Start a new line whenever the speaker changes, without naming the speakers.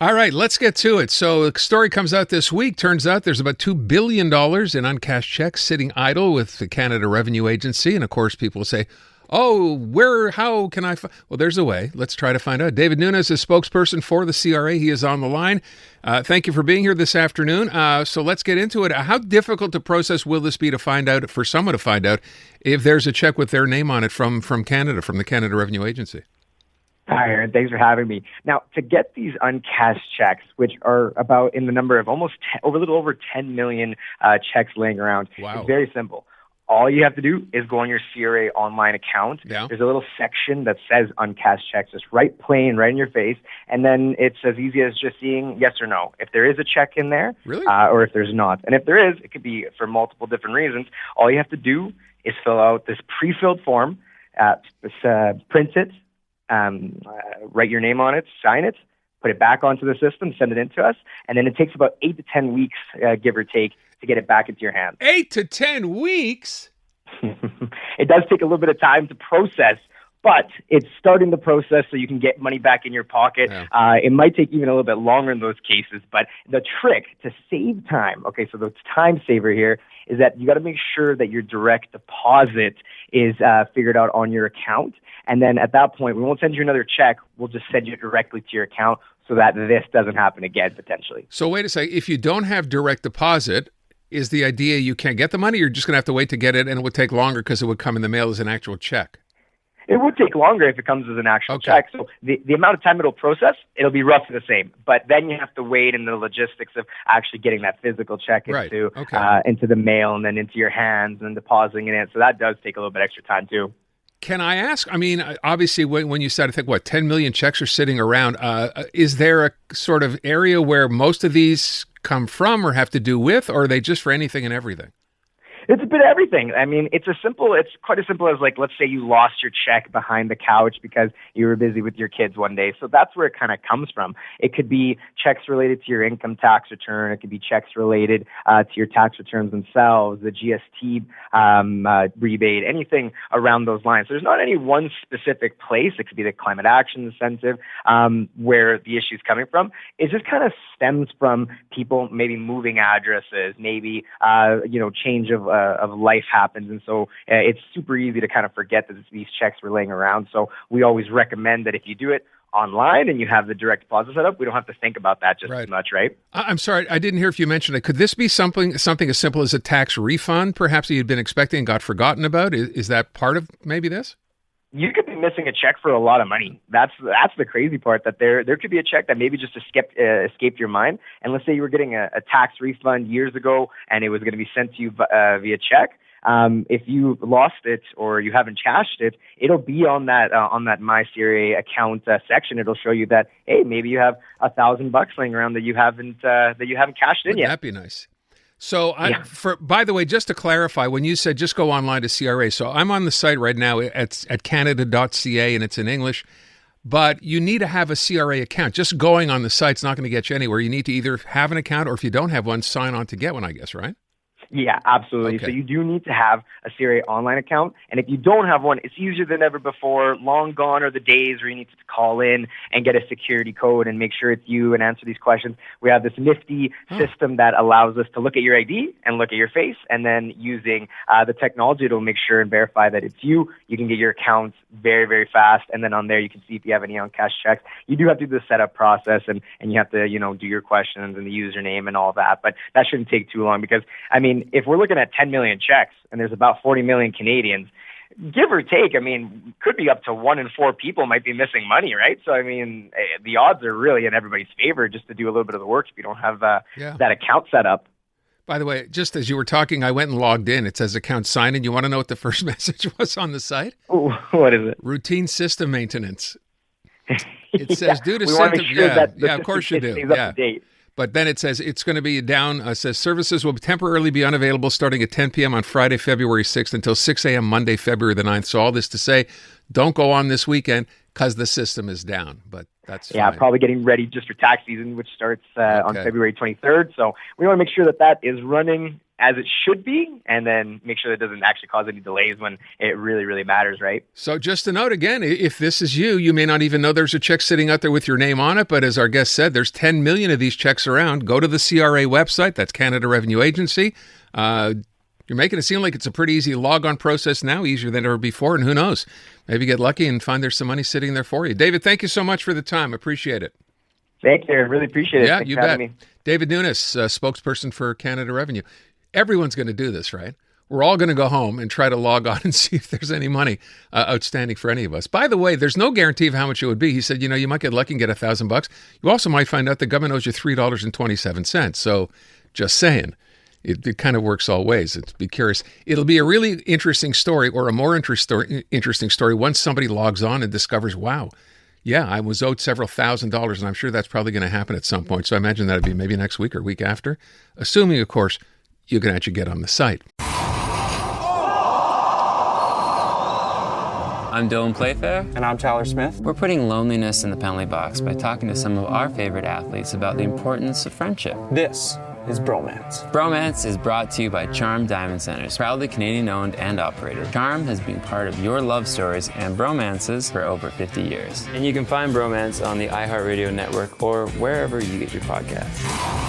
All right, let's get to it. So a story comes out this week. Turns out there's about $2 billion in uncashed checks sitting idle with the Canada Revenue Agency. And of course, people say, how can I Well, there's a way. Let's try to find out. David Nunes is spokesperson for the CRA. He is on the line. Thank you for being here this afternoon. So let's get into it. How difficult a process will this be for someone to find out if there's a check with their name on it from Canada, from the Canada Revenue Agency?
Hi, Aaron. Thanks for having me. Now, to get these uncashed checks, which are about in the number of a little over 10 million checks laying around,
wow.
It's very simple. All you have to do is go on your CRA online account.
Yeah.
There's a little section that says uncashed checks, just right in your face. And then it's as easy as just seeing yes or no. If there is a check in there,
really?
Or if there's not. And if there is, it could be for multiple different reasons. All you have to do is fill out this pre-filled form, print it, write your name on it, sign it, put it back onto the system, send it in to us, and then it takes about 8 to 10 weeks, give or take, to get it back into your hands.
8 to 10 weeks?
It does take a little bit of time to process, but it's starting the process so you can get money back in your pocket.
Yeah.
It might take even a little bit longer in those cases, but the trick to save time, so the time saver here is that you got to make sure that your direct deposit is figured out on your account. And then at that point, we won't send you another check. We'll just send you it directly to your account so that this doesn't happen again, potentially.
So wait a second. If you don't have direct deposit, is the idea you can't get the money? You're just going to have to wait to get it, and it would take longer because it would come in the mail as an actual check?
It would take longer if it comes as an actual check. So the amount of time it'll process, it'll be roughly the same. But then you have to wait in the logistics of actually getting that physical check into the mail and then into your hands and depositing it in. So that does take a little bit extra time too.
Can I ask, obviously when you said, I think, 10 million checks are sitting around, is there a sort of area where most of these come from or have to do with, or are they just for anything and everything?
It's a bit of everything. It's quite as simple as, let's say you lost your check behind the couch because you were busy with your kids one day. So that's where it kind of comes from. It could be checks related to your income tax return. It could be checks related to your tax returns themselves, the GST rebate, anything around those lines. So there's not any one specific place. It could be the climate action incentive where the issue is coming from. It just kind of stems from people maybe moving addresses, maybe change of life happens. And so it's super easy to kind of forget that these checks were laying around. So we always recommend that if you do it online and you have the direct deposit set up, we don't have to think about that just as much, right?
I'm sorry, I didn't hear if you mentioned it. Could this be something as simple as a tax refund, perhaps, that you'd been expecting and got forgotten about? Is that part of maybe this?
You could be missing a check for a lot of money. That's the crazy part, that there could be a check that maybe just escaped your mind. And let's say you were getting a tax refund years ago and it was going to be sent to you via check. If you lost it or you haven't cashed it, it'll be on that My CRA account section. It'll show you that, hey, maybe you have $1,000 laying around that you haven't cashed in yet.
That'd be nice. So, by the way, just to clarify, when you said just go online to CRA, so I'm on the site right now at canada.ca, and it's in English, but you need to have a CRA account. Just going on the site's not going to get you anywhere. You need to either have an account, or if you don't have one, sign on to get one, I guess, right?
Yeah, absolutely.
Okay.
So you do need to have a CRA online account. And if you don't have one, it's easier than ever before. Long gone are the days where you need to call in and get a security code and make sure it's you and answer these questions. We have this nifty system that allows us to look at your ID and look at your face, and then using the technology to make sure and verify that it's you. You can get your accounts very, very fast. And then on there, you can see if you have any uncashed checks. You do have to do the setup process, and you have to, do your questions and the username and all that. But that shouldn't take too long because, if we're looking at 10 million checks and there's about 40 million Canadians, give or take, could be up to 1 in 4 people might be missing money, right? So, the odds are really in everybody's favor just to do a little bit of the work if you don't have that account set up.
By the way, just as you were talking, I went and logged in. It says account signed in. You want to know what the first message was on the site?
Ooh, what is it?
Routine system maintenance. It says due to
we want to make sure that
of course you do.
Stays up to date.
But then it says it's going to be down. It says services will temporarily be unavailable starting at 10 p.m. on Friday, February 6th until 6 a.m. Monday, February the 9th. So all this to say, don't go on this weekend because the system is down. But That's
yeah,
fine.
probably getting ready just for tax season, which starts on February 23rd. So we want to make sure that is running as it should be, and then make sure that it doesn't actually cause any delays when it really, really matters, right?
So just a note again, if this is you, you may not even know there's a check sitting out there with your name on it, but as our guest said, there's 10 million of these checks around. Go to the CRA website, that's Canada Revenue Agency. You're making it seem like it's a pretty easy log-on process now, easier than ever before, and who knows? Maybe get lucky and find there's some money sitting there for you. David, thank you so much for the time. Appreciate it.
Thank you. I really appreciate it.
Yeah,
Thanks
you
for
bet.
having me.
David Nunes, spokesperson for Canada Revenue. Everyone's going to do this, right? We're all going to go home and try to log on and see if there's any money outstanding for any of us. By the way, there's no guarantee of how much it would be. He said, you might get lucky and get $1,000. You also might find out the government owes you $3.27. So just saying, it kind of works all ways. Be curious. It'll be a really interesting story, or a more interesting story once somebody logs on and discovers, wow, yeah, I was owed several $1,000s, and I'm sure that's probably going to happen at some point. So I imagine that'd be maybe next week or week after, assuming, of course, you can actually get on the site.
I'm Dylan Playfair.
And I'm Tyler Smith.
We're putting loneliness in the penalty box by talking to some of our favorite athletes about the importance of friendship.
This is Bromance.
Bromance is brought to you by Charm Diamond Centers, proudly Canadian-owned and operated. Charm has been part of your love stories and bromances for over 50 years. And you can find Bromance on the iHeartRadio network or wherever you get your podcasts.